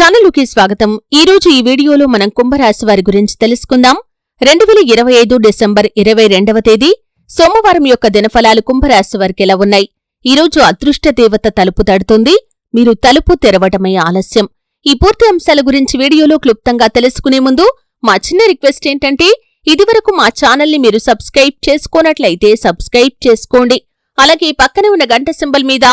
ఛానలుకి స్వాగతం. ఈరోజు ఈ వీడియోలో మనం కుంభరాశి వారి గురించి తెలుసుకుందాం. 2025 డిసెంబర్ 22వ తేదీ సోమవారం యొక్క దినఫలాలు కుంభరాశి వారికి ఎలా ఉన్నాయి? ఈరోజు అదృష్ట దేవత తలుపు తడుతుంది. మీరు తలుపు తెరవటమే ఆలస్యం. ఈ పూర్తి అంశాల గురించి వీడియోలో క్లుప్తంగా తెలుసుకునే ముందు మా చిన్న రిక్వెస్ట్ ఏంటంటే, ఇదివరకు మా ఛానల్ని మీరు సబ్స్క్రైబ్ చేసుకోనట్లయితే సబ్స్క్రైబ్ చేసుకోండి. అలాగే పక్కనే ఉన్న గంట సింబల్ మీద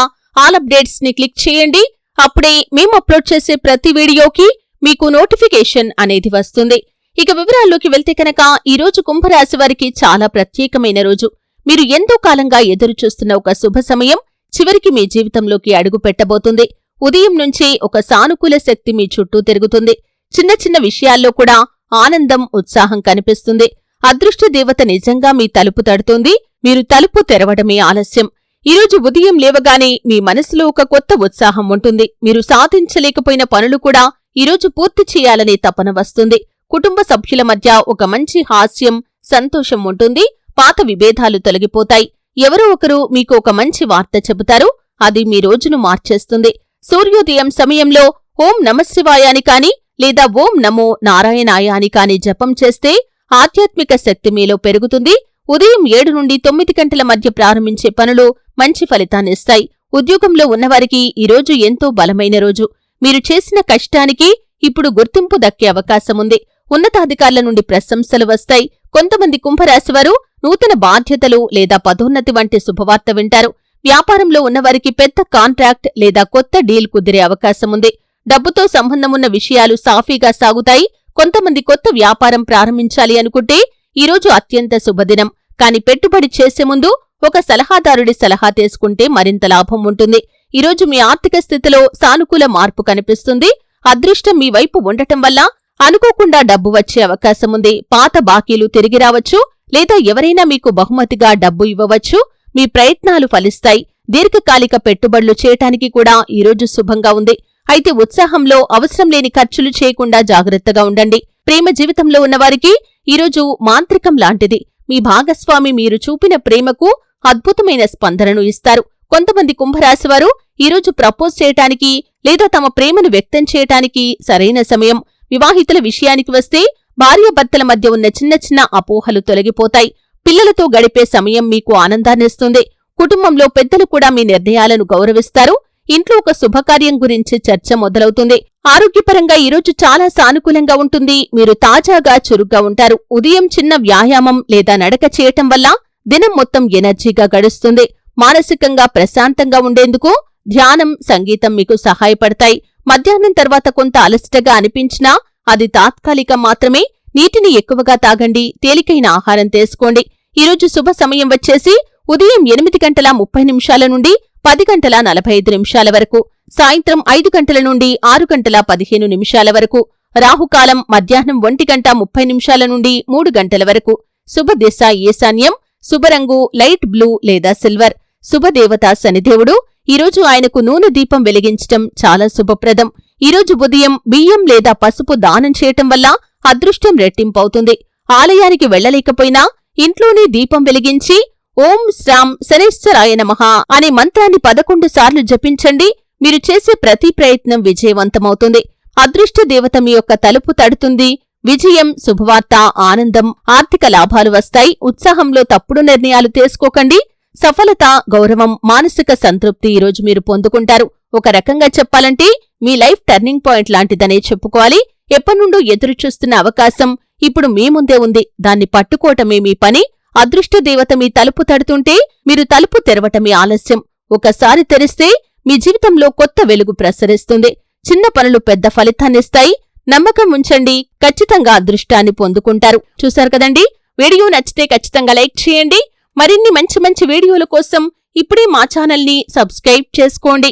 ఆల్ అప్డేట్స్ ని క్లిక్ చేయండి. అప్పుడే మేము అప్లోడ్ చేసే ప్రతి వీడియోకి మీకు నోటిఫికేషన్ అనేది వస్తుంది. ఇక వివరాల్లోకి వెళ్తే కనుక ఈరోజు కుంభరాశి వారికి చాలా ప్రత్యేకమైన రోజు. మీరు ఎంతో కాలంగా ఎదురుచూస్తున్న ఒక శుభ సమయం చివరికి మీ జీవితంలోకి అడుగు పెట్టబోతుంది. ఉదయం నుంచే ఒక సానుకూల శక్తి మీ చుట్టూ తిరుగుతుంది. చిన్న చిన్న విషయాల్లో కూడా ఆనందం, ఉత్సాహం కనిపిస్తుంది. అదృష్ట దేవత నిజంగా మీ తలుపు తడుతుంది. మీరు తలుపు తెరవడమే ఆలస్యం. ఈరోజు ఉదయం లేవగానే మీ మనసులో ఒక కొత్త ఉత్సాహం ఉంటుంది. మీరు సాధించలేకపోయిన పనులు కూడా ఈరోజు పూర్తి చేయాలనే తపన వస్తుంది. కుటుంబ సభ్యుల మధ్య ఒక మంచి హాస్యం, సంతోషం ఉంటుంది. పాత విభేదాలు తొలగిపోతాయి. ఎవరో ఒకరు మీకు ఒక మంచి వార్త చెబుతారు. అది మీ రోజును మార్చేస్తుంది. సూర్యోదయం సమయంలో ఓం నమశివాయ అని కాని లేదా ఓం నమో నారాయణాయ అని కాని జపం చేస్తే ఆధ్యాత్మిక శక్తి మీలో పెరుగుతుంది. ఉదయం 7 నుండి 9 గంటల మధ్య ప్రారంభించే పనులు మంచి ఫలితాన్నిస్తాయి. ఉద్యోగంలో ఉన్నవారికి ఈరోజు ఎంతో బలమైన రోజు. మీరు చేసిన కష్టానికి ఇప్పుడు గుర్తింపు దక్కే అవకాశముంది. ఉన్నతాధికారుల నుండి ప్రశంసలు వస్తాయి. కొంతమంది కుంభరాశివారు నూతన బాధ్యతలు లేదా పదోన్నతి వంటి శుభవార్త వింటారు. వ్యాపారంలో ఉన్నవారికి పెద్ద కాంట్రాక్ట్ లేదా కొత్త డీల్ కుదిరే అవకాశముంది. డబ్బుతో సంబంధమున్న విషయాలు సాఫీగా సాగుతాయి. కొంతమంది కొత్త వ్యాపారం ప్రారంభించాలి అనుకుంటే ఈరోజు అత్యంత శుభదినం. కాని పెట్టుబడి చేసే ముందు ఒక సలహాదారుడి సలహా తీసుకుంటే మరింత లాభం ఉంటుంది. ఈరోజు మీ ఆర్థిక స్థితిలో సానుకూల మార్పు కనిపిస్తుంది. అదృష్టం మీ వైపు ఉండటం వల్ల అనుకోకుండా డబ్బు వచ్చే అవకాశముంది. పాత బాకీలు తిరిగి రావచ్చు లేదా ఎవరైనా మీకు బహుమతిగా డబ్బు ఇవ్వవచ్చు. మీ ప్రయత్నాలు ఫలిస్తాయి. దీర్ఘకాలిక పెట్టుబడులు చేయటానికి కూడా ఈరోజు శుభంగా ఉంది. అయితే ఉత్సాహంలో అవసరం లేని ఖర్చులు చేయకుండా జాగ్రత్తగా ఉండండి. ప్రేమ జీవితంలో ఉన్నవారికి ఈరోజు మాంత్రికం లాంటిది. మీ భాగస్వామి మీరు చూపిన ప్రేమకు అద్భుతమైన స్పందనను ఇస్తారు. కొంతమంది కుంభరాశివారు ఈరోజు ప్రపోజ్ చేయటానికి లేదా తమ ప్రేమను వ్యక్తం చేయటానికి సరైన సమయం. వివాహితుల విషయానికి వస్తే భార్యాభర్తల మధ్య ఉన్న చిన్న చిన్న అపోహలు తొలగిపోతాయి. పిల్లలతో గడిపే సమయం మీకు ఆనందాన్నిస్తుంది. కుటుంబంలో పెద్దలు కూడా మీ నిర్ణయాలను గౌరవిస్తారు. ఇంట్లో ఒక శుభకార్యం గురించి చర్చ మొదలవుతుంది. ఆరోగ్యపరంగా ఈరోజు చాలా సానుకూలంగా ఉంటుంది. మీరు తాజాగా చురుగ్గా ఉంటారు. ఉదయం చిన్న వ్యాయామం లేదా నడక చేయటం వల్ల దినం మొత్తం ఎనర్జీగా గడుస్తుంది. మానసికంగా ప్రశాంతంగా ఉండేందుకు ధ్యానం, సంగీతం మీకు సహాయపడతాయి. మధ్యాహ్నం తర్వాత కొంత అలసటగా అనిపించినా అది తాత్కాలికం మాత్రమే. నీటిని ఎక్కువగా తాగండి. తేలికైన ఆహారం తీసుకోండి. ఈరోజు శుభ సమయం వచ్చేసి ఉదయం 8 గంటల 30 నిమిషాల నుండి 10 గంటల 45 నిమిషాల వరకు, సాయంత్రం 5 గంటల నుండి 6 గంటల 15 నిమిషాల వరకు, రాహుకాలం మధ్యాహ్నం 1 గంట 30 నిమిషాల నుండి 3 గంటల వరకు. శుభదిశ ఈశాన్యం. శుభరంగు లైట్ బ్లూ లేదా సిల్వర్. శుభదేవత శనిదేవుడు. ఈరోజు ఆయనకు నూనె దీపం వెలిగించటం చాలా శుభప్రదం. ఈరోజు ఉదయం బియ్యం లేదా పసుపు దానం చేయటం వల్ల అదృష్టం రెట్టింపవుతుంది. ఆలయానికి వెళ్లలేకపోయినా ఇంట్లోనే దీపం వెలిగించి ఓం శ్రాం శనైశ్వరాయ నమః అనే మంత్రాన్ని 11 సార్లు జపించండి. మీరు చేసే ప్రతి ప్రయత్నం విజయవంతమవుతుంది. అదృష్ట దేవత మీ యొక్క తలుపు తడుతుంది. విజయం, శుభవార్త, ఆనందం, ఆర్థిక లాభాలు వస్తాయి. ఉత్సాహంలో తప్పుడు నిర్ణయాలు తీసుకోకండి. సఫలత, గౌరవం, మానసిక సంతృప్తి ఈరోజు మీరు పొందుకుంటారు. ఒక రకంగా చెప్పాలంటే మీ లైఫ్ టర్నింగ్ పాయింట్ లాంటిదనే చెప్పుకోవాలి. ఎప్పటినుండో ఎదురుచూస్తున్న అవకాశం ఇప్పుడు మీ ముందే ఉంది. దాన్ని పట్టుకోవటమే మీ పని. అదృష్ట దేవత మీ తలుపు తడుతుంటే మీరు తలుపు తెరవటమే ఆలస్యం. ఒకసారి తెరిస్తే మీ జీవితంలో కొత్త వెలుగు ప్రసరిస్తుంది. చిన్న పనులు పెద్ద ఫలితాన్నిస్తాయి. నమ్మకం ఉంచండి. ఖచ్చితంగా అదృష్టాన్ని పొందుకుంటారు. చూశారు కదండి. వీడియో నచ్చితే ఖచ్చితంగా లైక్ చేయండి. మరిన్ని మంచి మంచి వీడియోల కోసం ఇప్పుడే మా ఛానల్ని సబ్స్క్రైబ్ చేసుకోండి.